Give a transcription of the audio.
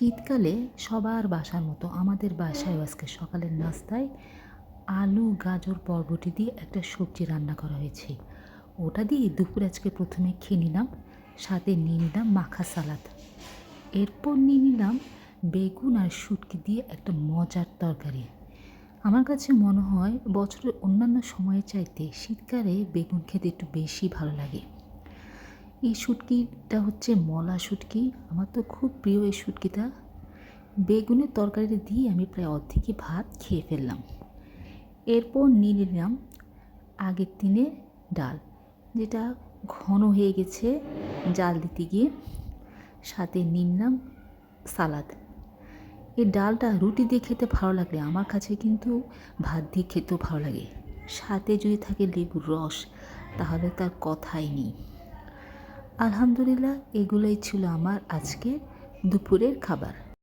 শীতকালে সবার বাসার মতো আমাদের বাসায় আজকে সকালের নাস্তায় আলু গাজর বরবটি দিয়ে একটা সবজি রান্না করা হয়েছে। ওটা দিয়ে দুপুরে আজকে প্রথমে খেয়ে নিলাম, সাথে নিয়ে নিলাম মাখা সালাদ। এরপর নিয়ে নিলাম বেগুন আর শুটকি দিয়ে একটা মজার তরকারি। আমার কাছে মনে হয় বছরের অন্যান্য সময়ের চাইতে শীতকালে বেগুন খেতে একটু বেশি ভালো লাগে। এই শুটকিটা হচ্ছে মলা শুটকি, আমার তো খুব প্রিয় এই শুটকিটা। বেগুনের তরকারিটা দিয়ে আমি প্রায় অর্ধেকই ভাত খেয়ে ফেললাম। এরপর নিয়ে নিলাম আগের দিনের ডাল, যেটা ঘন হয়ে গেছে জাল দিতে গিয়ে। সাথে নিলাম সালাদ। এই ডালটা রুটি দিয়ে খেতে ভালো লাগলে আমার কাছে কিন্তু ভাত দিয়ে খেতেও ভালো লাগে। সাথে যদি থাকে লেবুর রস, তাহলে তার কথাই নেই। আলহামদুলিল্লাহ, এগুলোই ছিল আমার আজকে দুপুরের খাবার।